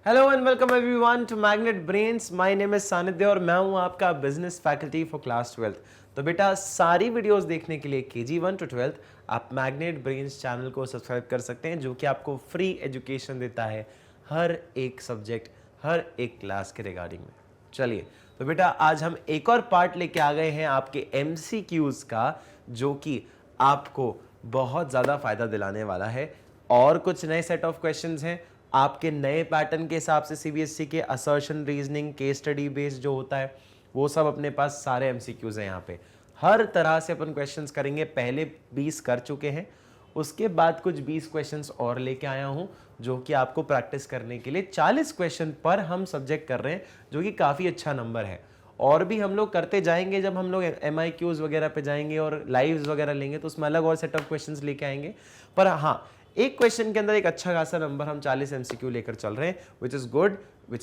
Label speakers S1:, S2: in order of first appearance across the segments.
S1: Hello and welcome everyone to Magnet Brains. My name is Sanidhya और मैं हूं आपका business faculty for class 12th। तो बेटा सारी वीडियोस देखने के लिए KG 1 to 12th आप मैग्नेट ब्रेन्स चैनल को सब्सक्राइब कर सकते हैं, जो कि आपको फ्री एजुकेशन देता है हर एक सब्जेक्ट, हर एक क्लास के रिगार्डिंग में। चलिए तो बेटा आज हम एक और पार्ट लेके आ गए हैं आपके MCQs का, जो कि आपको बहुत ज़्यादा फायदा दिलाने वाला है। और कुछ नए सेट ऑफ क्वेश्चंस हैं आपके नए पैटर्न के हिसाब से। CBSE के assertion, reasoning, case study based जो होता है वो सब अपने पास सारे MCQs हैं। यहाँ पे हर तरह से अपन क्वेश्चंस करेंगे। पहले 20 कर चुके हैं, उसके बाद कुछ 20 क्वेश्चंस और लेके आया हूँ, जो कि आपको प्रैक्टिस करने के लिए 40 क्वेश्चन पर हम सब्जेक्ट कर रहे हैं, जो कि काफ़ी अच्छा नंबर है। और भी हम लोग करते जाएंगे, जब हम लोग MIQs वगैरह पे जाएंगे और लाइव्स वगैरह लेंगे तो उसमें अलग और सेट ऑफ क्वेश्चंस लेके आएंगे। पर हाँ, एक क्वेश्चन के अंदर एक अच्छा खासा नंबर हम 40 MCQ लेकर चल रहे हैं, which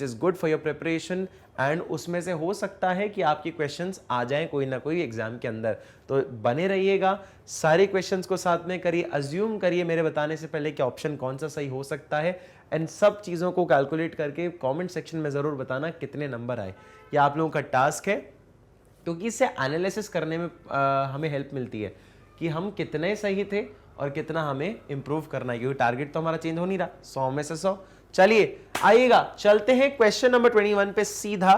S1: is good for your preparation. And उसमें से हो सकता है कि आपके क्वेश्चंस आ जाएं कोई ना कोई एग्जाम के अंदर। तो बने रहिएगा, सारे क्वेश्चंस को साथ में करिए, अज्यूम करिए मेरे बताने से पहले कि ऑप्शन कौन सा सही हो सकता है। एंड सब चीज़ों को कैलकुलेट करके कॉमेंट सेक्शन में ज़रूर बताना कितने नंबर आए। ये आप लोगों का टास्क है, क्योंकि इससे एनालिसिस करने में हमें हेल्प मिलती है कि हम कितने सही थे और कितना हमें इंप्रूव करना है, क्योंकि टारगेट तो हमारा चेंज हो नहीं रहा 100 में से 100। चलिए आइएगा, चलते हैं क्वेश्चन नंबर 21 पे सीधा,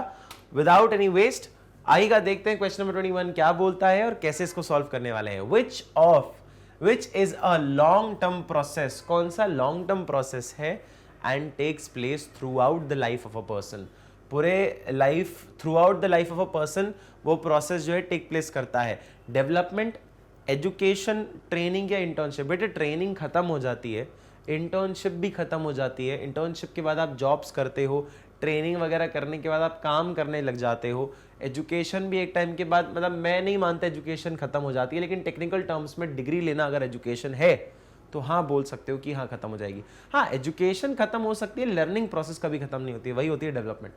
S1: विदाउट एनी वेस्ट। आइएगा देखते हैं क्वेश्चन नंबर 21 क्या बोलता है और कैसे इसको सॉल्व करने वाले हैं। Which is a long term process, कौन सा लॉन्ग टर्म प्रोसेस है and takes place throughout the life of a person. पूरे life, throughout the life of a person वो प्रोसेस जो है टेक प्लेस करता है। डेवलपमेंट, एजुकेशन, ट्रेनिंग या इंटर्नशिप। बेटे ट्रेनिंग खत्म हो जाती है, इंटर्नशिप भी खत्म हो जाती है। इंटर्नशिप के बाद आप जॉब्स करते हो, ट्रेनिंग वगैरह करने के बाद आप काम करने लग जाते हो। एजुकेशन भी एक टाइम के बाद, मतलब मैं नहीं मानता एजुकेशन खत्म हो जाती है, लेकिन टेक्निकल टर्म्स में डिग्री लेना अगर एजुकेशन है तो हाँ बोल सकते हो कि हाँ खत्म हो जाएगी। हाँ एजुकेशन खत्म हो सकती है, लर्निंग प्रोसेस कभी खत्म नहीं होती है, वही होती है डेवलपमेंट।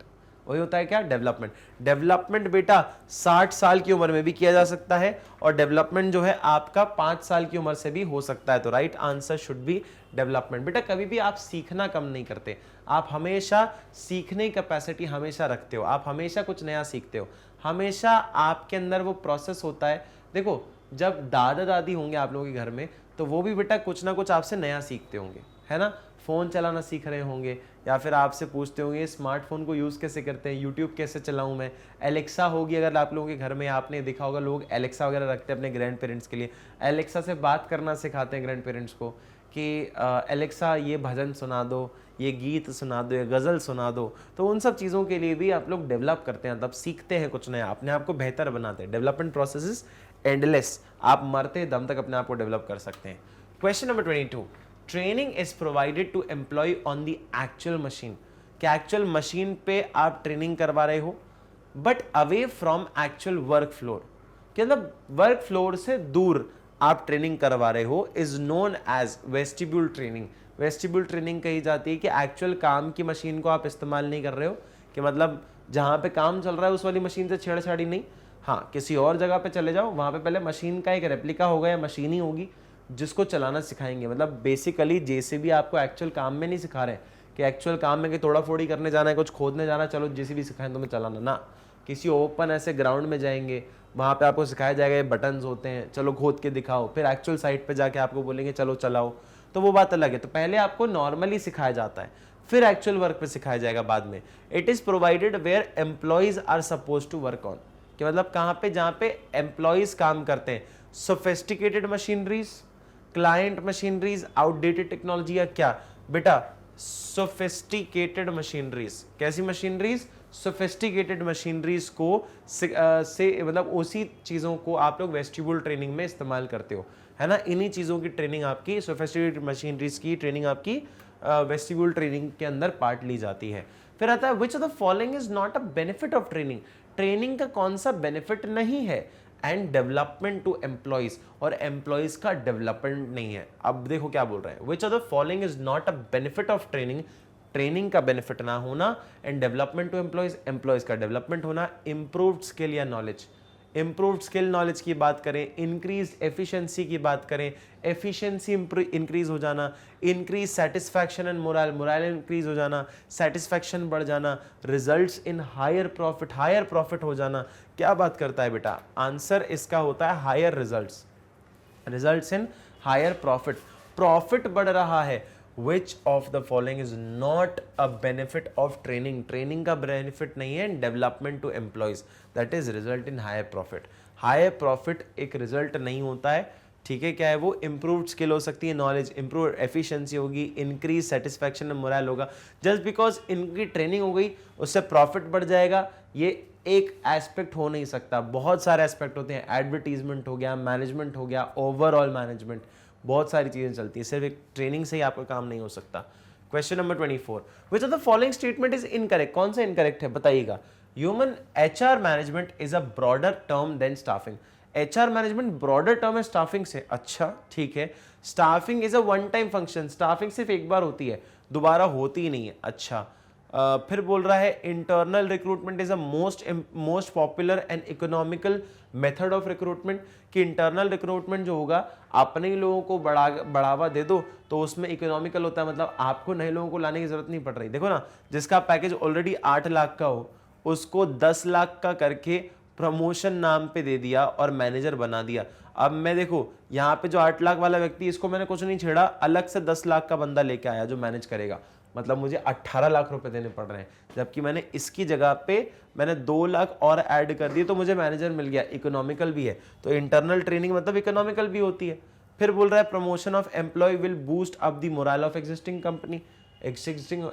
S1: वही होता है क्या? डेवलपमेंट। डेवलपमेंट बेटा 60 साल की उम्र में भी किया जा सकता है, और डेवलपमेंट जो है आपका 5 साल की उम्र से भी हो सकता है। तो right answer should be development. बेटा कभी भी आप सीखना कम नहीं करते, आप हमेशा सीखने की कैपेसिटी हमेशा रखते हो, आप हमेशा कुछ नया सीखते हो, हमेशा आपके अंदर वो प्रोसेस होता है। देखो जब दादा दादी होंगे आप लोगों के घर में, तो वो भी बेटा कुछ ना कुछ आपसे नया सीखते होंगे, है ना। फ़ोन चलाना सीख रहे होंगे, या फिर आपसे पूछते होंगे स्मार्टफोन को यूज़ कैसे करते हैं, यूट्यूब कैसे चलाऊं मैं। एलेक्सा होगी अगर आप लोगों के घर में, आपने देखा होगा लोग एलेक्सा वगैरह रखते हैं अपने ग्रैंड पेरेंट्स के लिए। एलेक्सा से बात करना सिखाते हैं ग्रैंड पेरेंट्स को कि एलेक्सा ये भजन सुना दो, ये गीत सुना दो, ये गज़ल सुना दो। तो उन सब चीज़ों के लिए भी आप लोग डेवलप करते हैं, तब सीखते हैं कुछ नया, अपने आप को बेहतर बनाते हैं। डेवलपमेंट प्रोसेस इज एंडलेस, आप मरते दम तक अपने आप को डेवलप कर सकते हैं। Question number 22, training is provided to employ on the actual machine. क्या एक्चुअल मशीन पे आप ट्रेनिंग करवा रहे हो, but away from actual work floor, कि मतलब वर्क फ्लोर से दूर आप ट्रेनिंग करवा रहे हो, is known as vestibule training. Vestibule training कही जाती है कि एक्चुअल काम की मशीन को आप इस्तेमाल नहीं कर रहे हो, कि मतलब जहां पे काम चल रहा है उस वाली मशीन से छेड़छाड़ी नहीं। हाँ किसी और जगह पे चले जाओ, वहां पे पहले मशीन का एक रेप्लिका होगा या मशीन ही होगी जिसको चलाना सिखाएंगे। मतलब बेसिकली जेसीबी आपको एक्चुअल काम में नहीं सिखा रहे कि एक्चुअल काम में कि तोड़ा फोड़ी करने जाना है, कुछ खोदने जाना, चलो जेसीबी सिखाएं तुम्हें चलाना ना। किसी ओपन ऐसे ग्राउंड में जाएंगे, वहाँ पे आपको सिखाया जाएगा ये बटन्स होते हैं, चलो खोद के दिखाओ, फिर एक्चुअल साइट पे जाके आपको बोलेंगे चलो चलाओ, तो वो बात अलग है। तो पहले आपको नॉर्मली सिखाया जाता है, फिर एक्चुअल वर्क पे सिखाया जाएगा बाद में। It is provided where employees are suppose to work on, कि मतलब कहाँ पे, जहाँ पे एम्प्लॉयज काम करते हैं। Sophisticated machineries, client machineries, outdated technology, या क्या बेटा सोफिस्टिकेटेड मशीनरीज। कैसी मशीनरीज? सोफिस्टिकेटेड मशीनरीज को से मतलब उसी चीज़ों को आप लोग वेस्टिब्यूल ट्रेनिंग में इस्तेमाल करते हो, है ना। इन्हीं चीज़ों की ट्रेनिंग आपकी, सोफिस्टिकेटेड मशीनरीज की ट्रेनिंग आपकी वेस्टिब्यूल ट्रेनिंग के अंदर पार्ट ली जाती है। फिर आता है विच of the following is not a benefit of training. Training का कौन सा बेनिफिट नहीं है, एंड डेवलपमेंट टू एम्प्लॉयज, और एम्प्लॉयज का डेवलपमेंट नहीं है। अब देखो क्या बोल रहे हैं, विच of the following is not a benefit of training, training का बेनिफिट ना होना, and development to employees, employees का डेवलपमेंट होना, इंप्रूव्ड स्किल या नॉलेज। इम्प्रूव्ड स्किल नॉलेज की बात करें, इंक्रीज एफिशिएंसी की बात करें, एफिशिएंसी इंक्रीज हो जाना, increase satisfaction and moral, moral increase हो जाना, सेटिस्फैक्शन बढ़ जाना, रिजल्ट्स इन हायर प्रॉफिट हो जाना। क्या बात करता है बेटा? आंसर इसका होता है higher results in higher profit बढ़ रहा है। Which of the following is not a benefit of training? Training का बेनिफिट नहीं है development to employees, that is result in higher profit. Higher profit एक रिजल्ट नहीं होता है, ठीक है। क्या है वो? इंप्रूव्ड स्किल हो सकती है, नॉलेज, इंप्रूव एफिशिएंसी होगी, इंक्रीज सेटिस्फैक्शन एंड मोरल होगा। जस्ट बिकॉज इनकी ट्रेनिंग हो गई उससे प्रॉफिट बढ़ जाएगा, ये एक एस्पेक्ट हो नहीं सकता। बहुत सारे एस्पेक्ट होते हैं, एडवर्टीजमेंट हो गया, मैनेजमेंट हो गया, ओवरऑल मैनेजमेंट, बहुत सारी चीजें चलती है, सिर्फ एक ट्रेनिंग से ही आपका काम नहीं हो सकता। Question number 24, which of the following statement is incorrect? कौन सा इनकरेक्ट है बताइएगा। Human HR management is a broader term than staffing. HR management broader term है स्टाफिंग से, अच्छा ठीक है। Staffing is a one time function, staffing सिर्फ एक बार होती है, दोबारा होती ही नहीं है, अच्छा। फिर बोल रहा है internal recruitment is a most popular and economical method of recruitment, कि इंटरनल रिक्रूटमेंट जो होगा अपने ही लोगों को बढ़ावा दे दो तो उसमें इकोनॉमिकल होता है, मतलब आपको नए लोगों को लाने की जरूरत नहीं पड़ रही। देखो ना, जिसका पैकेज ऑलरेडी 8 लाख का हो उसको 10 लाख का करके प्रमोशन नाम पे दे दिया और मैनेजर बना दिया। अब मैं देखो यहाँ पे जो 8 लाख वाला व्यक्ति, इसको मैंने कुछ नहीं छेड़ा, अलग से 10 लाख का बंदा लेके आया जो मैनेज करेगा, मतलब मुझे 18 लाख रुपए देने पड़ रहे हैं, जबकि मैंने इसकी जगह पे मैंने 2 लाख और ऐड कर दिए तो मुझे मैनेजर मिल गया, इकोनॉमिकल भी है। तो इंटरनल ट्रेनिंग मतलब इकोनॉमिकल भी होती है। फिर बोल रहा है promotion of employ will boost up the morale of existing company, existing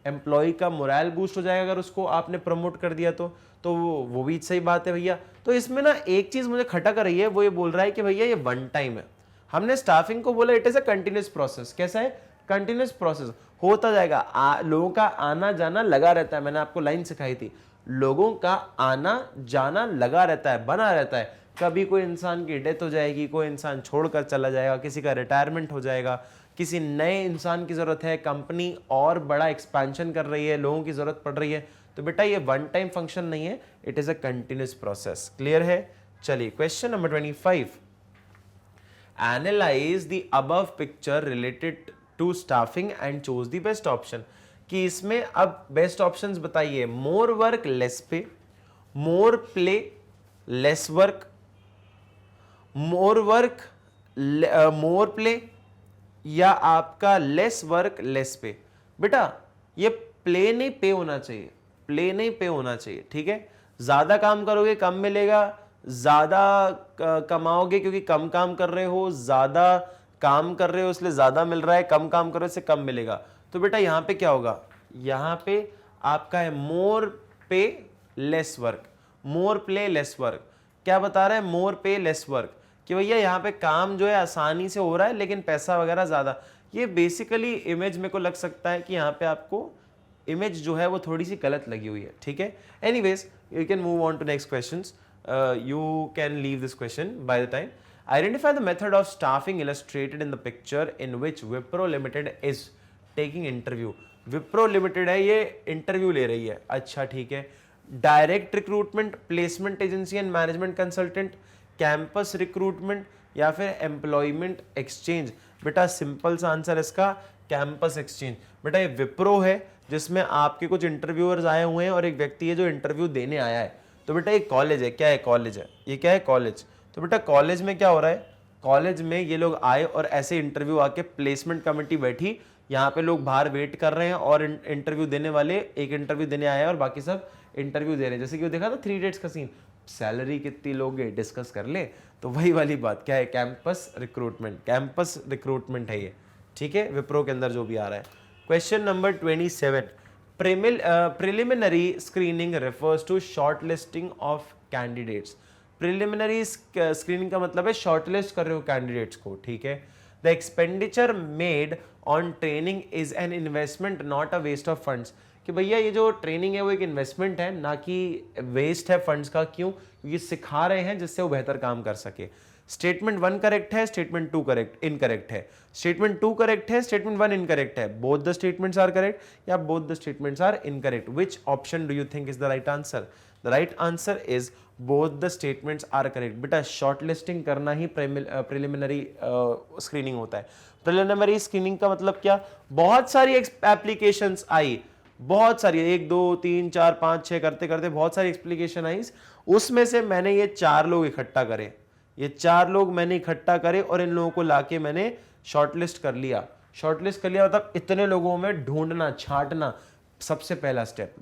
S1: employ का मोरल बूस्ट हो जाएगा अगर उसको आपने प्रमोट कर दिया तो वो भी सही बात है भैया। तो इसमें ना एक चीज मुझे खटक रही है, वो ये बोल रहा है कि भैया ये वन टाइम है। हमने स्टाफिंग को बोला it is a continuous process. कैसा है? कंटिन्यूअस प्रोसेस होता जाएगा, लोगों का आना जाना लगा रहता है। मैंने आपको लाइन सिखाई थी, लोगों का आना जाना लगा रहता है, बना रहता है। कभी कोई इंसान की डेथ हो जाएगी, कोई इंसान छोड़कर चला जाएगा, किसी का रिटायरमेंट हो जाएगा, किसी नए इंसान की जरूरत है, कंपनी और बड़ा एक्सपेंशन कर रही है, लोगों की जरूरत पड़ रही है। तो बेटा ये वन टाइम फंक्शन नहीं है, it is a continuous process. Clear है? चलिए question number 25, analyse the above picture related to staffing and choose the best option. कि इसमें अब बेस्ट ऑप्शंस बताइए। मोर work less pay, more play less work, more work more play, या आपका lace work less पे। बेटा ये प्ले नहीं पे होना चाहिए, प्ले नहीं पे होना चाहिए, ठीक है। ज्यादा काम करोगे कम मिलेगा, ज्यादा कमाओगे क्योंकि कम काम कर रहे हो, ज्यादा काम कर रहे हो इसलिए ज्यादा मिल रहा है, कम काम करो इससे कम मिलेगा। तो बेटा यहां पे क्या होगा? यहां पे आपका है मोर पे less work, more play less work. क्या बता रहा है? मोर पे लेस वर्क, कि भैया यहाँ पे काम जो है आसानी से हो रहा है लेकिन पैसा वगैरह ज्यादा। ये बेसिकली इमेज मेरे को लग सकता है कि यहाँ पे आपको इमेज जो है वो थोड़ी सी गलत लगी हुई है, ठीक है। Anyways you can move on to next questions, you can leave this question by the time. Identify the method of staffing illustrated in the picture in which Wipro Limited is taking interview. Wipro Limited है, ये interview ले रही है, अच्छा ठीक है। Direct recruitment, placement agency and management consultant, campus recruitment, या फिर एम्प्लॉयमेंट एक्सचेंज। बेटा सिंपल सा आंसर इसका कैंपस एक्सचेंज। बेटा ये विप्रो है जिसमें आपके कुछ इंटरव्यूअर्स आए हुए हैं और एक व्यक्ति है जो इंटरव्यू देने आया है। तो बेटा ये कॉलेज है, क्या है? कॉलेज है, ये क्या है? कॉलेज। तो बेटा कॉलेज में क्या हो रहा है? कॉलेज में ये लोग आए और ऐसे इंटरव्यू आके प्लेसमेंट कमेटी बैठी, यहाँ पे लोग बाहर वेट कर रहे हैं और इंटरव्यू देने वाले एक इंटरव्यू देने आए हैं और बाकी सब इंटरव्यू दे रहे हैं। जैसे कि वो देखा था 3 Idiots का सीन, सैलरी कितनी लोगे डिस्कस कर ले, तो वही वाली बात। क्या है? कैंपस रिक्रूटमेंट, कैंपस रिक्रूटमेंट है ये, ठीक है, विप्रो के अंदर जो भी आ रहा है। Question number 27, preliminary screening refers to short listing of candidates. Preliminary screening का मतलब है शॉर्टलिस्ट कर रहे हो कैंडिडेट्स को, ठीक है। The expenditure made on training is an investment not a waste of funds. कि भैया ये जो ट्रेनिंग है वो एक इन्वेस्टमेंट है, ना कि वेस्ट है फंड्स का। क्यों? क्योंकि सिखा रहे हैं जिससे वो बेहतर काम कर सके। स्टेटमेंट 1 करेक्ट है, स्टेटमेंट 2 करेक्ट इनकरेक्ट है। स्टेटमेंट 2 करेक्ट है, स्टेटमेंट 1 इनकरेक्ट है। Both the statements are correct या both the statements are incorrect. Which option do you think is the right answer? The right answer is both the statements are correct. बेटा shortlisting करना ही preliminary screening होता है। Preliminary screening का मतलब क्या, बहुत सारी एप्लीकेशंस आई, बहुत सारी, 1 2 3 4 5 6 करते करते बहुत सारी एप्लीकेशन आई, उसमें से मैंने ये 4 लोग इकट्ठा करे, ये 4 लोग मैंने इकट्ठा करे और इन लोगों को लाके मैंने शॉर्टलिस्ट कर लिया। शॉर्टलिस्ट कर लिया मतलब इतने लोगों में ढूंढना, छांटना, सबसे पहला स्टेप।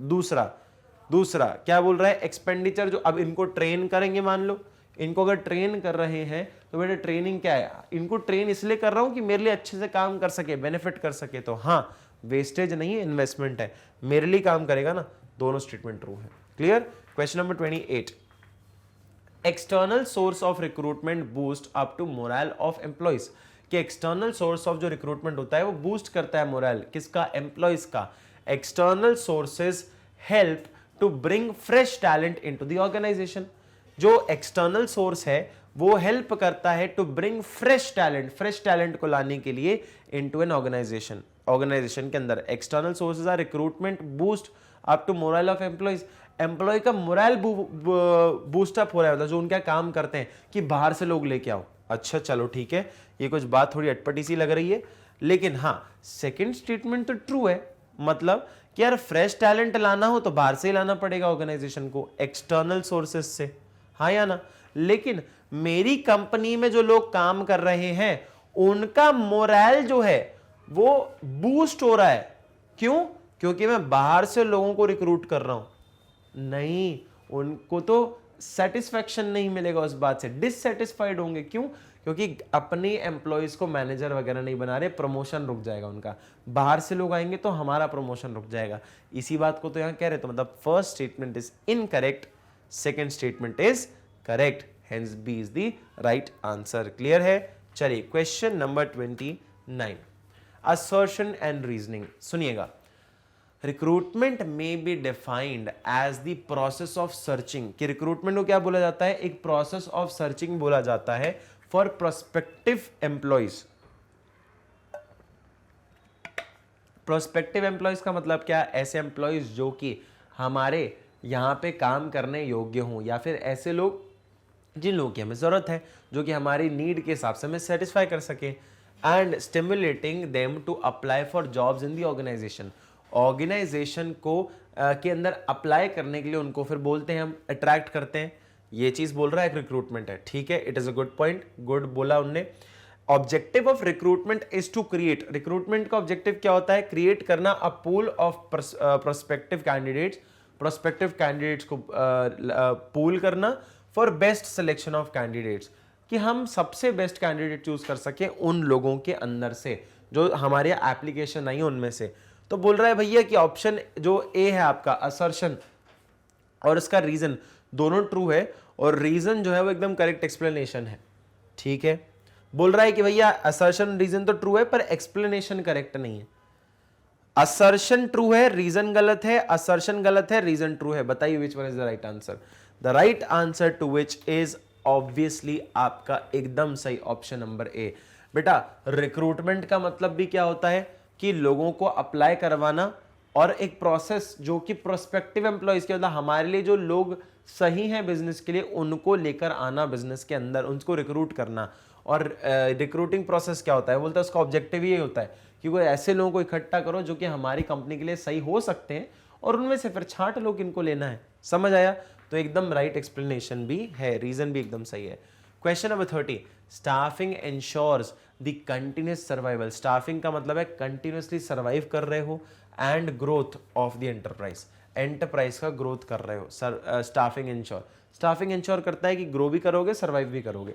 S1: दूसरा क्या बोल रहा है, एक्सपेंडिचर, जो अब इनको ट्रेन करेंगे, मान लो इनको अगर ट्रेन कर रहे हैं तो बेटा ट्रेनिंग क्या है, इनको ट्रेन इसलिए कर रहा हूं कि मेरे लिए अच्छे से काम कर सके, बेनिफिट कर सके, तो हाँ वेस्टेज नहीं है, इन्वेस्टमेंट है, मेरे लिए काम करेगा ना, दोनों स्टेटमेंट ट्रू है। Clear. Question number 28, external source of recruitment boost up to morale of employees, कि एक्सटर्नल सोर्स ऑफ जो रिक्रूटमेंट होता है वो बूस्ट करता है मोरल किसका, एम्प्लॉइज का। External sources help to bring fresh talent into the organisation, जो एक्सटर्नल सोर्स है वो हेल्प करता है टू ब्रिंग फ्रेश टैलेंट को लाने के लिए इनटू एन ऑर्गेनाइजेशन, ऑर्गेनाइजेशन के अंदर। External sources are recruitment boost up to morale of employees, employ का मोरल बूस्टअप हो रहा है, जो उनका काम करते हैं कि बाहर से लोग लेके आओ। अच्छा चलो ठीक है, ये कुछ बात थोड़ी अटपटी सी लग रही है, लेकिन हाँ सेकंड स्टेटमेंट तो ट्रू है, मतलब कि यार फ्रेश टैलेंट लाना हो तो बाहर से ही लाना पड़ेगा ऑर्गेनाइजेशन को, एक्सटर्नल सोर्सेस से, हाँ या ना। लेकिन मेरी कंपनी में जो लोग काम कर रहे हैं उनका मोरल जो है वो बूस्ट हो रहा है, क्यों, क्योंकि मैं बाहर से लोगों को रिक्रूट कर रहा हूं। नहीं, उनको तो सेटिस्फैक्शन नहीं मिलेगा उस बात से, डिससेटिस्फाइड होंगे, क्यों, क्योंकि अपने एम्प्लॉयज को मैनेजर वगैरह नहीं बना रहे, प्रमोशन रुक जाएगा उनका, बाहर से लोग आएंगे तो हमारा प्रमोशन रुक जाएगा। इसी बात को तो यहां कह रहे, तो मतलब first statement is incorrect, second statement is correct, hence B is the right answer. Clear है। चलिए question number 29, assertion and reasoning. सुनिएगा, रिक्रूटमेंट में be defined as the process of searching, कि रिक्रूटमेंट को क्या बोला जाता है, एक प्रोसेस ऑफ सर्चिंग बोला जाता है for prospective employees. Prospective employees का मतलब क्या, ऐसे एम्प्लॉइज जो कि हमारे यहां पे काम करने योग्य हों, या फिर ऐसे लोग जिन लोगों की हमें जरूरत है, जो कि हमारी नीड के हिसाब से हमें सेटिस्फाई कर सके, and stimulating them to apply for jobs in the organisation, organisation को के अंदर अप्लाई करने के लिए उनको फिर बोलते हैं, हम अट्रैक्ट करते हैं, ये चीज बोल रहा है एक रिक्रूटमेंट है। ठीक है, it is a good point, good बोला उनने। Objective of recruitment is to create, recruitment का ऑब्जेक्टिव क्या होता है, क्रिएट करना a pool of prospective candidates, prospective candidates को पूल करना for best selection of candidates, कि हम सबसे बेस्ट कैंडिडेट चूज कर सके उन लोगों के अंदर से जो हमारे एप्लीकेशन आई उनमें से। तो बोल रहा है भैया कि ऑप्शन जो ए है आपका असर्शन और इसका रीजन दोनों ट्रू है, और रीजन जो है वो एकदम करेक्ट एक्सप्लेनेशन है। ठीक है, बोल रहा है कि भैया असर्शन रीजन तो ट्रू है पर एक्सप्लेनेशन करेक्ट नहीं है। असर्शन ट्रू है, रीजन गलत है, असर्शन गलत है, रीजन ट्रू है, बताइए which one is the right answer. The right answer to which is obviously आपका एकदम सही ऑप्शन नंबर ए। बेटा रिक्रूटमेंट का मतलब भी क्या होता है कि लोगों को अप्लाई करवाना, और एक प्रोसेस जो कि प्रोस्पेक्टिव एम्प्लॉइज के, मतलब हमारे लिए जो लोग सही हैं बिजनेस के लिए उनको लेकर आना बिजनेस के अंदर, उनको रिक्रूट करना। और रिक्रूटिंग प्रोसेस क्या होता है, बोलता है उसका ऑब्जेक्टिव ये होता है कि कोई ऐसे लोगों को इकट्ठा करो जो कि हमारी कंपनी के लिए सही हो सकते हैं, और उनमें से फिर छांट लो किनको लेना है। समझ आया, तो एकदम राइट एक्सप्लेनेशन भी है, रीजन भी एकदम सही है। Question number 30, staffing ensures the continuous survival, staffing का मतलब है कंटिन्यूसली सर्वाइव कर रहे हो, and growth of the enterprise, enterprise का ग्रोथ कर रहे हो। स्टाफिंग इंश्योर करता है कि ग्रो भी करोगे, सर्वाइव भी करोगे।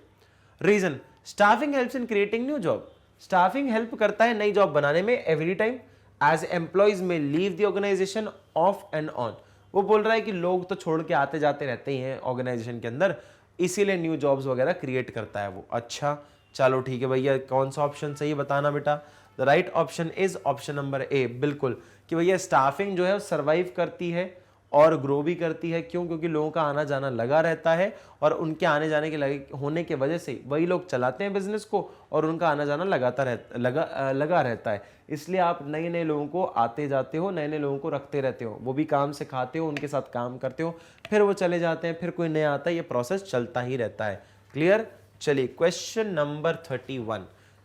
S1: Reason, staffing helps in creating new job, staffing help करता है नई जॉब बनाने में every time as employees may leave the organisation off and on. वो बोल रहा है कि लोग तो छोड़ के आते जाते रहते ही हैं ऑर्गेनाइजेशन के अंदर, इसीलिए न्यू जॉब्स वगैरह क्रिएट करता है वो। अच्छा चलो ठीक है भैया, कौन सा ऑप्शन सही बताना बेटा। The right option is option number A, बिल्कुल, कि भैया स्टाफिंग जो है सर्वाइव करती है और ग्रो भी करती है। क्यों? क्योंकि लोगों का आना जाना लगा रहता है और उनके आने जाने के होने की वजह से वही लोग चलाते हैं बिजनेस को और उनका आना जाना लगा रहता है। इसलिए आप नए नए लोगों को आते जाते हो, नए नए लोगों को रखते रहते हो, वो भी काम सिखाते हो, उनके साथ काम करते हो, फिर वो चले जाते हैं, फिर कोई नया आता है, ये प्रोसेस चलता ही रहता है। क्लियर? चलिए क्वेश्चन नंबर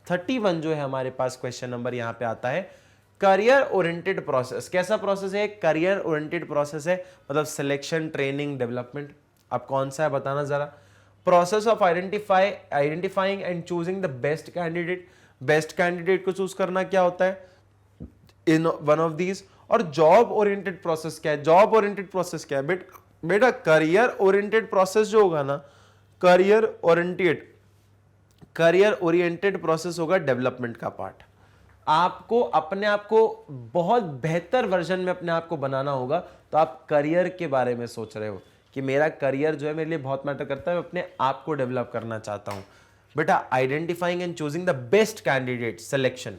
S1: 31 जो है हमारे पास क्वेश्चन नंबर यहाँ पे आता है, करियर ओरिएंटेड प्रोसेस। कैसा प्रोसेस है? करियर ओरिएंटेड प्रोसेस है, मतलब सिलेक्शन, ट्रेनिंग, डेवलपमेंट। अब कौन सा है बताना जरा। Process of identifying and choosing the best candidate. Best candidate को चूज करना क्या होता है? In one of these. और जॉब ओरिएंटेड प्रोसेस क्या है? जॉब ओरिएंटेड प्रोसेस क्या है बेटा? करियर ओरिएंटेड प्रोसेस जो होगा ना, करियर ओरिएंटेड प्रोसेस होगा डेवलपमेंट का पार्ट। आपको अपने आप को बहुत बेहतर वर्जन में अपने आप को बनाना होगा, तो आप करियर के बारे में सोच रहे हो कि मेरा करियर जो है मेरे लिए बहुत मैटर करता है, मैं अपने आप को डेवलप करना चाहता हूं। बेटा identifying and choosing the best candidate, selection,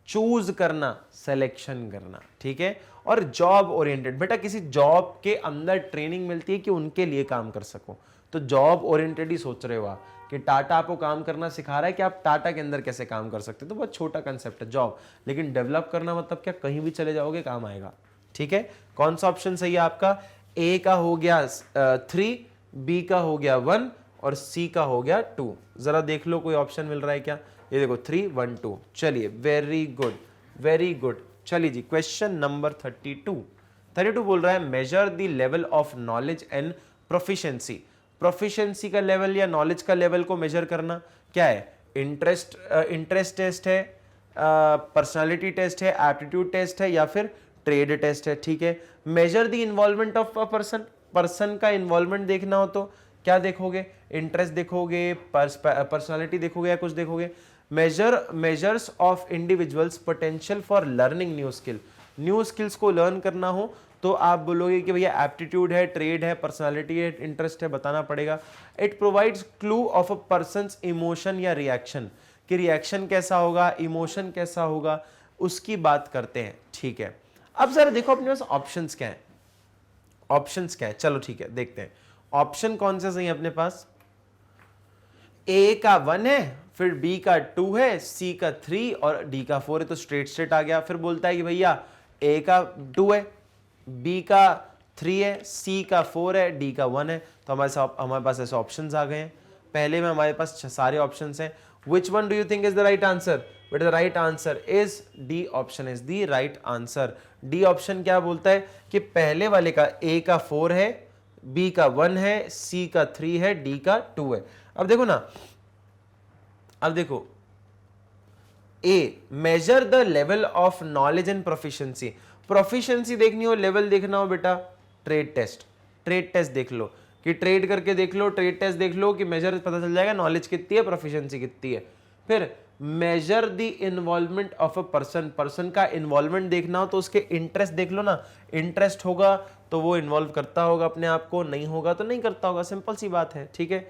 S1: choose करना, सिलेक्शन करना, ठीक है। और जॉब ओरिएंटेड, बेटा किसी जॉब के अंदर ट्रेनिंग मिलती है कि उनके लिए काम कर सको, तो जॉब ओरिएंटेड ही सोच रहे हो आप कि टाटा आपको काम करना सिखा रहा है कि आप टाटा के अंदर कैसे काम कर सकते हो, तो बहुत छोटा कंसेप्ट है जॉब। लेकिन डेवलप करना मतलब क्या? कहीं भी चले जाओगे काम आएगा, ठीक है। कौन सा ऑप्शन सही है आपका? ए का हो गया 3, बी का हो गया 1 और सी का हो गया 2। जरा देख लो कोई ऑप्शन मिल रहा है क्या? ये देखो 3, 1, 2। चलिए वेरी गुड, वेरी गुड। चलिए जी क्वेश्चन नंबर 32 बोल रहा है major the level of knowledge and proficiency. Proficiency का लेवल या नॉलेज का लेवल को मेजर करना क्या है? इंटरेस्ट टेस्ट है, पर्सनालिटी टेस्ट है, एप्टीट्यूड टेस्ट है या फिर ट्रेड टेस्ट है, ठीक है। Measure the involvement of a person का इन्वॉल्वमेंट देखना हो तो क्या देखोगे? इंटरेस्ट देखोगे, पर्सनालिटी देखोगे या कुछ देखोगे? Measures of individuals potential for learning new skill. New skills को लर्न करना हो तो आप बोलोगे कि भैया एप्टीट्यूड है, ट्रेड है, पर्सनालिटी है, इंटरेस्ट है, बताना पड़ेगा। It provides clue of a persons emotion या रिएक्शन, कि रिएक्शन कैसा होगा, इमोशन कैसा होगा, उसकी बात करते हैं, ठीक है। अब जरा देखो अपने पास ऑप्शंस क्या है, ऑप्शंस क्या है, चलो ठीक है देखते हैं ऑप्शन कौन से सही है अपने पास। ए का 1 है, फिर बी का 2 है, सी का 3 और डी का 4 है, तो स्ट्रेट आ गया। फिर बोलता है कि भैया ए का 2 है, बी का 3 है, सी का 4 है, डी का 1 है, तो हमारे पास ऐसे ऑप्शंस आ गए हैं। पहले में हमारे पास सारे ऑप्शंस हैं। Which one do you think is the right answer? But the right answer is D option is the right answer. D option क्या बोलता है कि पहले वाले का ए का 4 है, बी का 1 है, सी का 3 है, डी का 2 है। अब देखो ना, अब देखो a measure the level of knowledge and proficiency. Proficiency देखनी हो, लेवल देखना हो बेटा, ट्रेड टेस्ट देख लो कि ट्रेड करके देख लो, ट्रेड टेस्ट देख लो कि मेजर पता चल जाएगा नॉलेज कितनी है, प्रोफिशिएंसी कितनी है। फिर measure the involvement of a person का इन्वॉल्वमेंट देखना हो तो उसके इंटरेस्ट देख लो ना, इंटरेस्ट होगा तो वो इन्वॉल्व करता होगा अपने आप को, नहीं होगा तो नहीं करता होगा, सिंपल सी बात है, ठीक है।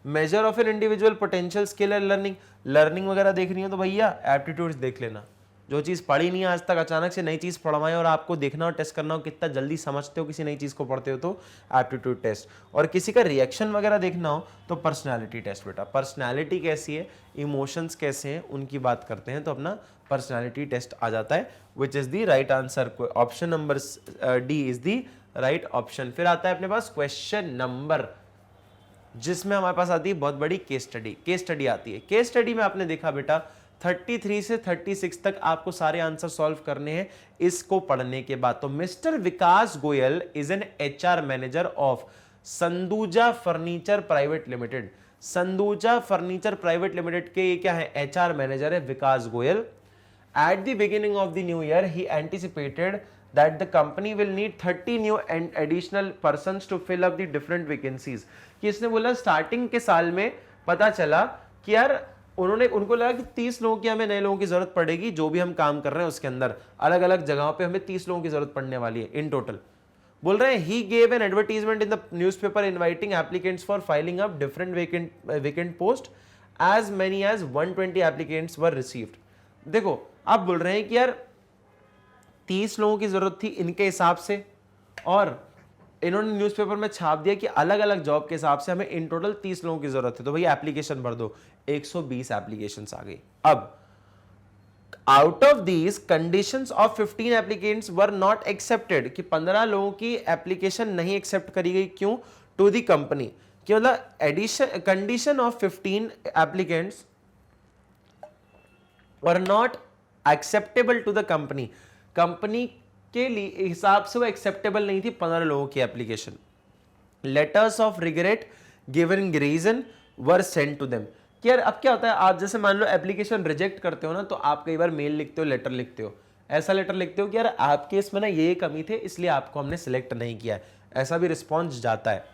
S1: Measure of an individual potential skill and learning वगैरह देखनी है तो भैया एप्टीट्यूड्स देख लेना। जो चीज़ पढ़ी नहीं है आज तक, अचानक से नई चीज़ पढ़वाएं और आपको देखना हो, टेस्ट करना हो कितना जल्दी समझते हो किसी नई चीज़ को पढ़ते हो, तो एप्टीट्यूड टेस्ट। और किसी का रिएक्शन वगैरह देखना हो तो पर्सनैलिटी टेस्ट। बेटा पर्सनैलिटी कैसी है, इमोशंस कैसे हैं, उनकी बात करते हैं तो अपना पर्सनैलिटी टेस्ट आ जाता है, which is the right answer. Option number D is the right option. फिर आता है अपने पास क्वेश्चन नंबर, जिसमें हमारे पास आती है बहुत बड़ी केस स्टडी आती है। केस स्टडी में आपने देखा बेटा 33 से 36 तक आपको सारे आंसर सॉल्व करने हैं इसको पढ़ने के बाद। तो mister Vikas Goyal is an HR manager of Sanduja furniture private limited. Sanduja furniture private limited के ये क्या है, एचआर मैनेजर है विकास Goyal. At the beginning of the new year, he anticipated that the company will need 30 new and additional persons to fill up the different vacancies। कि इसने बोला starting के साल में पता चला कि यार उनको लगा कि 30 लोगों की हमें नए लोगों की जरूरत पड़ेगी, जो भी हम काम कर रहे हैं उसके अंदर अलग अलग जगहों पे हमें 30 लोगों की जरूरत पड़ने वाली है इन टोटल। बोल रहे हैं he gave an advertisement in the newspaper inviting applicants for filing up different vacant post, as many as 120 applicants were received। देखो आप बोल रहे हैं कि यार 30 लोगों की जरूरत थी इनके हिसाब से और इन्होंने न्यूज़पेपर में छाप दिया कि अलग अलग जॉब के हिसाब से हमें इन टोटल 30 लोगों की जरूरत है, तो भैया एप्लीकेशन भर दो। 120 एप्लीकेशंस आ गई। अब out of these conditions of 15 applicants were not accepted, कि 15 लोगों की एप्लीकेशन नहीं एक्सेप्ट करी गई, क्यों? टू दी कंपनी, कि मतलब addition condition of 15 applicants were not acceptable to the company, company के लिए हिसाब से वो एक्सेप्टेबल नहीं थी 15 लोगों की application. Letters of regret given reason were sent to them, कि यार अब क्या होता है, आप जैसे मान लो एप्लीकेशन रिजेक्ट करते हो ना, तो आप कई बार मेल लिखते हो, लेटर लिखते हो, ऐसा लेटर लिखते हो कि यार आपके इसमें ना ये कमी थे इसलिए आपको हमने सिलेक्ट नहीं किया है, ऐसा भी रिस्पॉन्स जाता है।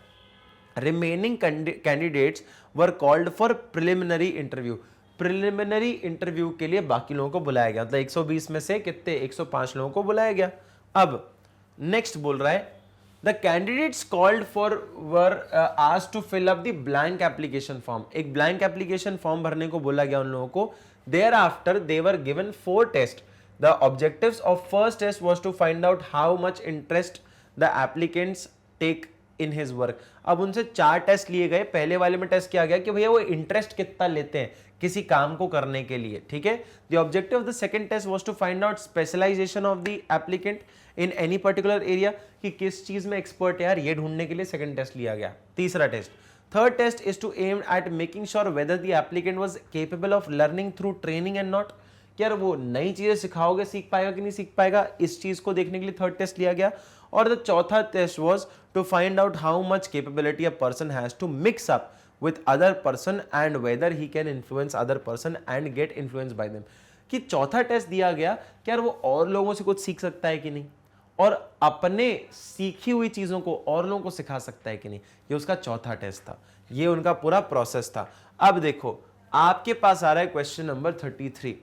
S1: Remaining candidates were called for preliminary interview, preliminary interview के लिए बाकी लोगों को बुलाया गया, मतलब 120 में से कितने, 105 लोगों को बुलाया गया। अब नेक्स्ट बोल रहा है the candidates called for were asked to fill up the blank application form, एक ब्लैंक एप्लीकेशन फॉर्म भरने को बोला गया उन लोगों को। Thereafter they were given 4 test, the objectives of first test was to find out how much interest the applicants take in his work. अब उनसे 4 टेस्ट लिए गए, पहले वाले में टेस्ट किया गया कि भैया वो इंटरेस्ट कितना लेते हैं किसी काम को करने के लिए, ठीक है। The objective of the second test was to find out specialisation of the applicant in any particular area, कि किस चीज में एक्सपर्ट है यार, ये ढूंढने के लिए सेकंड टेस्ट लिया गया। तीसरा test, third test is to aim at making sure whether the applicant was capable of learning through training and not, कि यार वो नई चीजें सिखाओगे सीख पाएगा कि नहीं सीख पाएगा, इस चीज को देखने के लिए थर्ड टेस्ट लिया गया। और द चौथा test was to find out how much capability a person has to mix up with other person and whether he can influence other person and get influenced by them, कि चौथा test दिया गया कि यार वो और लोगों से कुछ सीख सकता है कि नहीं, और अपने सीखी हुई चीजों को और लोगों को सिखा सकता है कि नहीं, ये उसका चौथा टेस्ट था, ये उनका पूरा प्रोसेस था। अब देखो आपके पास आ रहा है question number 33,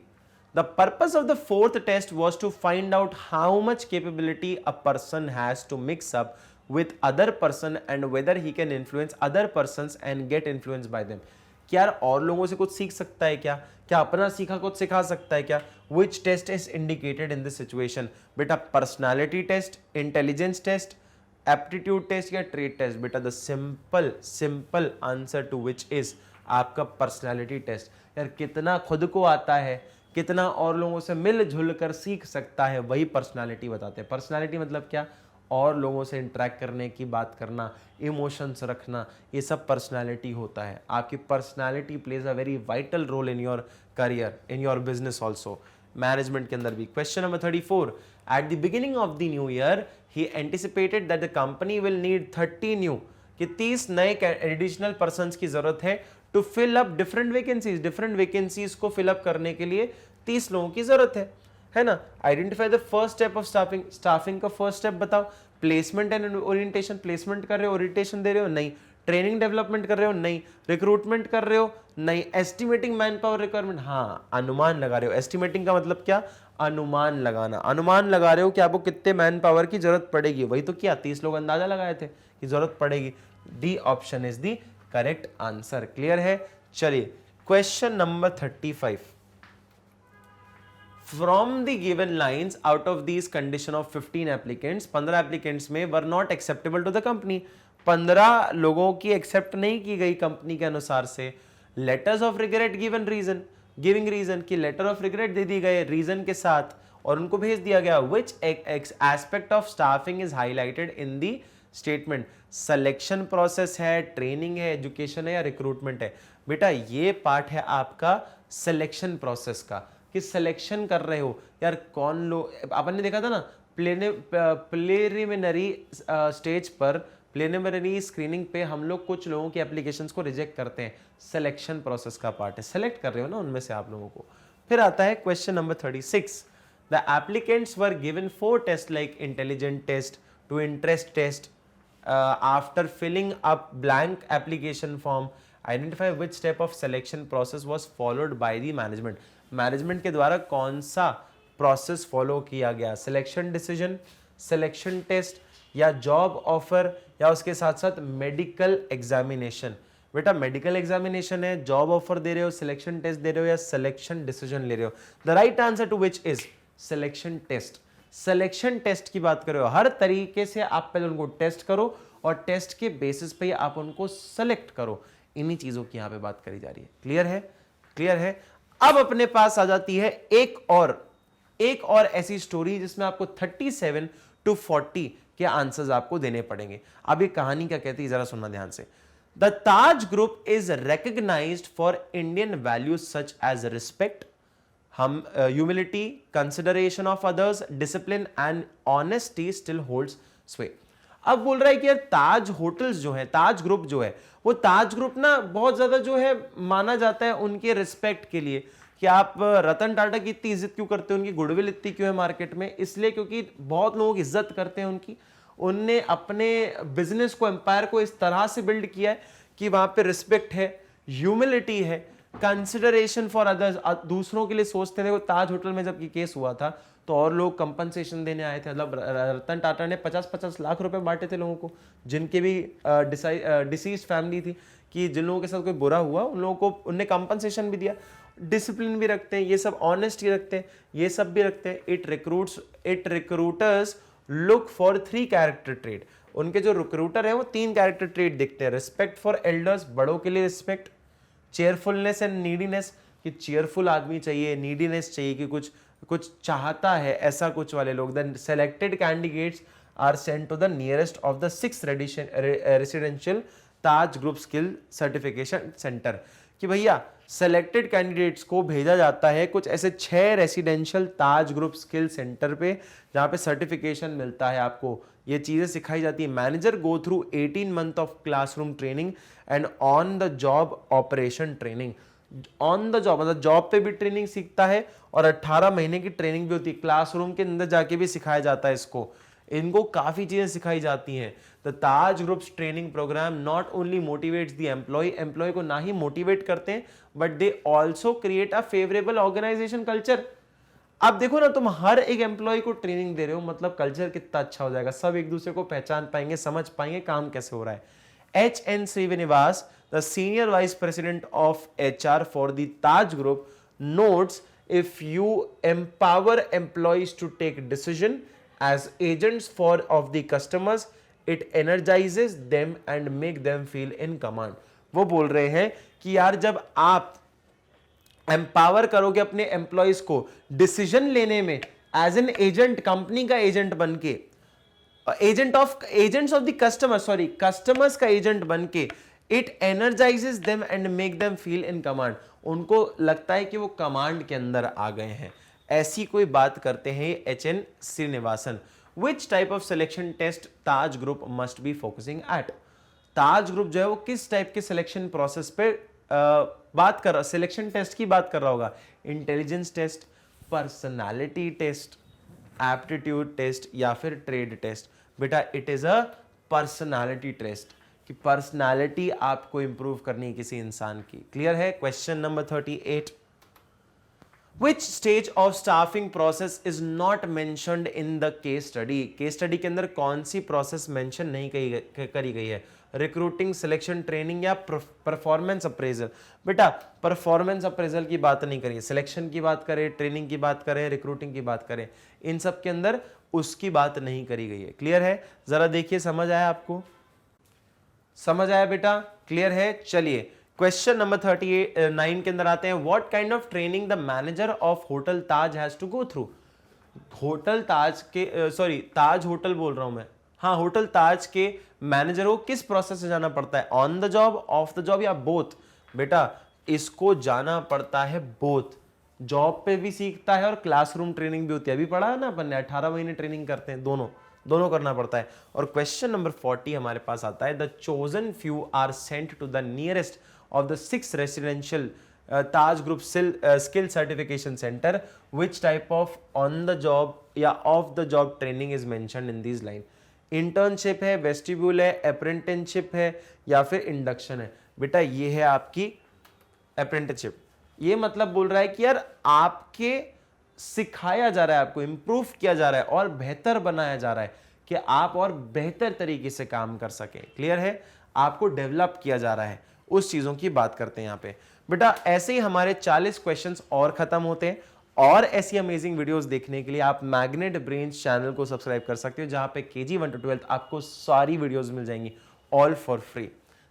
S1: the purpose of the fourth test was to find out how much capability a person has to mix up with other person and whether he can influence other persons and get influenced by them, कि यार और लोगों से कुछ सीख सकता है क्या, क्या अपना सीखा कुछ सिखा सकता है क्या। which test is indicated in this situation, बेटा personality test, intelligence test, aptitude test या ट्रेड टेस्ट, बेटा the simple answer to which is आपका पर्सनालिटी टेस्ट। यार कितना खुद को आता है, कितना और लोगों से मिलजुल कर सीख सकता है, वही पर्सनालिटी बताते हैं। पर्सनालिटी मतलब क्या, और लोगों से इंटरेक्ट करने की बात करना, इमोशंस रखना, ये सब पर्सनालिटी होता है। आपकी personality plays a very vital role in your career, in your business also, management के अंदर भी। Question number 34, at the beginning of the new year he anticipated that the company will need 30 new, कि 30 नए additional person की जरूरत है to fill up different vacancies, different vacancies को fill up करने के लिए 30 लोगों की जरूरत है ना। Identify the first step of staffing, staffing का फर्स्ट स्टेप बताओ। प्लेसमेंट एंड ओरिएंटेशन, प्लेसमेंट कर रहे हो, ओरिएंटेशन दे रहे हो, नहीं। ट्रेनिंग डेवलपमेंट कर रहे हो, नहीं। रिक्रूटमेंट कर रहे हो, नहीं। एस्टिमेटिंग मैन पावर रिक्वायरमेंट, हाँ अनुमान लगा रहे हो। एस्टिमेटिंग का मतलब क्या, अनुमान लगाना, अनुमान लगा रहे हो कि आपको कितने मैन पावर की जरूरत पड़ेगी, वही तो किया, 30 लोग अंदाजा लगाए थे कि जरूरत पड़ेगी। D option is the correct answer. Clear है। चलिए question number 35, from the given lines out of these condition of 15 applicants, 15 applicants में were not acceptable to the company, 15 लोगों की एक्सेप्ट नहीं की गई कंपनी के अनुसार से। Letters of regret given reason, giving reason, की लेटर ऑफ रिग्रेट दे दी गए रीजन के साथ और उनको भेज दिया गया। Which aspect of staffing is highlighted in the statement, selection process है, ट्रेनिंग है, एजुकेशन है या रिक्रूटमेंट है। बेटा ये पार्ट है आपका सिलेक्शन प्रोसेस का, कि सिलेक्शन कर रहे हो यार कौन लोग, अपन ने देखा था ना प्रिलिमिनरी स्टेज पर, प्रिलिमिनरी स्क्रीनिंग पे हम लोग कुछ लोगों की एप्लीकेशंस को रिजेक्ट करते हैं, सिलेक्शन प्रोसेस का पार्ट है, सेलेक्ट कर रहे हो ना उनमें से आप लोगों को। फिर आता है question number 36, the applicants were given 4 test like intelligent test to interest test, after filling up blank application form identify which step of selection process was followed by the management, management के द्वारा कौन सा process follow किया गया, selection decision, selection test या job offer या उसके साथ साथ मेडिकल एग्जामिनेशन। बेटा मेडिकल एग्जामिनेशन है, जॉब ऑफर दे रहे हो, सिलेक्शन टेस्ट दे रहे हो या सिलेक्शन डिसीजन ले रहे हो। The right answer to which is selection test. Selection test की बात कर रहे हो, हर तरीके से आप पहले उनको टेस्ट करो और टेस्ट के बेसिस पे आप उनको सेलेक्ट करो। इन्हीं चीजों की यहां पे बात करी जा रही है। क्लियर है? क्लियर है। अब अपने पास आ जाती है एक और ऐसी स्टोरी जिसमें आपको 37 to 40 के आंसर्स आपको देने पड़ेंगे। अब ये कहानी क्या कहती है जरा सुनना ध्यान से। The Taj group is recognized for Indian values such as respect, hmm humility, consideration of others, discipline and honesty still holds sway. अब बोल रहा है कि यार ताज होटल्स जो है, ताज ग्रुप जो है, वो ताज ग्रुप ना बहुत ज्यादा जो है माना जाता है उनके रिस्पेक्ट के लिए कि आप रतन टाटा की इतनी इज्जत क्यों करते हैं, उनकी गुडविल इतनी क्यों है मार्केट में, इसलिए क्योंकि बहुत लोग इज्जत करते हैं उनकी। उनने अपने बिजनेस को, एम्पायर को इस तरह से बिल्ड किया है कि वहां पे रिस्पेक्ट है, ह्यूमिलिटी है, कंसिडरेशन फॉर अदर्स, दूसरों के लिए सोचते थे। वो ताज होटल में जब ये केस हुआ था तो और लोग कंपनसेशन देने आए थे, मतलब रतन टाटा ने 50-50 लाख रुपए बांटे थे लोगों को, जिनके भी डिसीज्ड फैमिली थी, कि जिन लोगों के साथ कोई बुरा हुआ उन लोगों को उनने कंपनसेशन भी दिया। डिसिप्लिन भी रखते हैं, ये सब ऑनेस्टी रखते हैं, ये सब भी रखते हैं। It recruiters look for 3 character trade. उनके जो रिक्रूटर है वो 3 कैरेक्टर ट्रेड देखते हैं। रिस्पेक्ट फॉर एल्डर्स, बड़ों के लिए रिस्पेक्ट, चेयरफुलनेस एंड नीडीनेस, कि चेयरफुल आदमी चाहिए, नीडीनेस चाहिए कि कुछ चाहता है, ऐसा कुछ वाले लोग। The selected candidates are sent to the nearest of the 6 residential Taj group skill certification centre, कि भैया सेलेक्टेड कैंडिडेट्स को भेजा जाता है कुछ ऐसे 6 residential Taj group skill centre पे, जहां पे सर्टिफिकेशन मिलता है आपको, ये चीजें सिखाई जाती है। Manager go through 18 month of classroom training and on the job operation training. On the job मतलब जॉब पे भी ट्रेनिंग सीखता है और 18 महीने की ट्रेनिंग भी होती है, क्लासरूम के अंदर जाके भी सिखाया जाता है इसको। इनको काफी चीजें सिखाई जाती हैं। The Taj groups training programme not only motivates the employee को ना ही मोटिवेट करते हैं, but they also create a favourable organisation culture. अब देखो ना, तुम हर एक एम्प्लॉय को ट्रेनिंग दे रहे हो, मतलब कल्चर कितना अच्छा हो जाएगा, सब एक दूसरे को पहचान पाएंगे, समझ पाएंगे काम कैसे हो रहा है। H.N. Srinivas, the senior vice president of HR for the Taj Group, notes if you empower employees to take decision as agents of the customers, it energizes them and make them feel in command। वो बोल रहे हैं कि यार जब आप empower करोगे अपने एम्प्लॉयज को डिसीजन लेने में एज एन एजेंट, कंपनी का एजेंट बनके, एजेंट्स ऑफ द कस्टमर्स का एजेंट बनके, it energises them and make them feel in command. उनको लगता है कि वो कमांड के अंदर आ गए हैं, ऐसी कोई बात करते हैं H.N. Srinivasan. Which type of selection test Taj group must be focusing at. Taj group जो है वो किस टाइप के सिलेक्शन प्रोसेस पे बात कर रहा, सिलेक्शन टेस्ट की बात कर रहा होगा। Intelligence test, personality test, aptitude test या फिर ट्रेड टेस्ट। बेटा it is a personality test, कि पर्सनालिटी आपको इंप्रूव करनी है किसी इंसान की। क्लियर है? Question number 38, Which stage of staffing process is not mentioned in the case study? Case study के अंदर कौन सी प्रोसेस मेंशन नहीं करी गई है? रिक्रूटिंग, सिलेक्शन, ट्रेनिंग या परफॉर्मेंस अप्रेजल। बेटा परफॉर्मेंस अप्रेजल की बात नहीं करिए, सिलेक्शन की बात करें, ट्रेनिंग की बात करें, रिक्रूटिंग की बात करें, इन सब के अंदर उसकी बात नहीं करी गई है। क्लियर है? जरा देखिए, समझ आया आपको? समझ आया बेटा? क्लियर है? चलिए क्वेश्चन नंबर 39 के अंदर आते हैं। What kind of training the manager of hotel Taj has to go through. Hotel Taj के ताज होटल बोल रहा हूं मैं, हाँ होटल ताज के मैनेजर को किस प्रोसेस से जाना पड़ता है? On the job, of the job या बोथ? बेटा इसको जाना पड़ता है बोथ, जॉब पे भी सीखता है और क्लासरूम ट्रेनिंग भी होती है। अभी पढ़ा है ना अपन ने, 18 महीने ट्रेनिंग करते हैं, दोनों करना पड़ता है। और क्वेश्चन नंबर 40 हमारे पास आता है। The chosen few are sent to the nearest of the 6 residential Taj Group skill certification center. Which type of on the job या off the job training is mentioned in these line? Internship है, vestibule है, apprenticeship है या फिर induction है? बेटा ये है आपकी apprenticeship। ये मतलब बोल रहा है कि यार आपके सिखाया जा रहा है, आपको इंप्रूव किया जा रहा है और बेहतर बनाया जा रहा है कि आप और बेहतर तरीके से काम कर सकें। क्लियर है? आपको डेवलप किया जा रहा है, उस चीजों की बात करते हैं यहां पे। बेटा ऐसे ही हमारे 40 क्वेश्चंस और खत्म होते हैं और ऐसी अमेजिंग वीडियोस देखने के लिए आप मैग्नेट ब्रेन्स चैनल को सब्सक्राइब कर सकते हो, जहां पे KG 1 to 12th आपको सारी वीडियोस मिल जाएंगी, ऑल फॉर फ्री,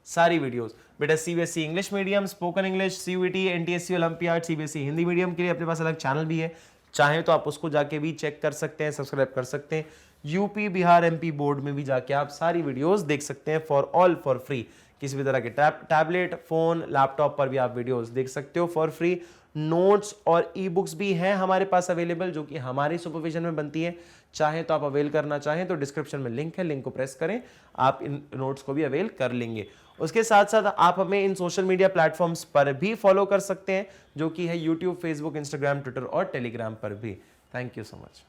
S1: सारी वीडियोस। बेटा CBSE English medium, spoken English, CUET, NTSC olympiad, CBSE Hindi medium के लिए अपने पास अलग चैनल भी है, चाहे तो आप उसको जाके भी चेक कर सकते हैं, सब्सक्राइब कर सकते हैं। यूपी, बिहार, MP बोर्ड में भी जाके आप सारी वीडियोस देख सकते हैं फॉर ऑल फॉर फ्री। किसी भी तरह के टैबलेट, फोन, लैपटॉप पर भी आप वीडियोस देख सकते हो फॉर फ्री। नोट्स और ई बुक्स भी हैं हमारे पास अवेलेबल, जो कि हमारी सुपरविजन में बनती है। चाहे तो आप अवेल करना चाहें तो डिस्क्रिप्शन में लिंक है, लिंक को प्रेस करें, आप इन नोट्स को भी अवेल कर लेंगे। उसके साथ साथ आप हमें इन सोशल मीडिया प्लेटफॉर्म्स पर भी फॉलो कर सकते हैं, जो कि है यूट्यूब, फेसबुक, इंस्टाग्राम, ट्विटर और टेलीग्राम पर भी। Thank you so much.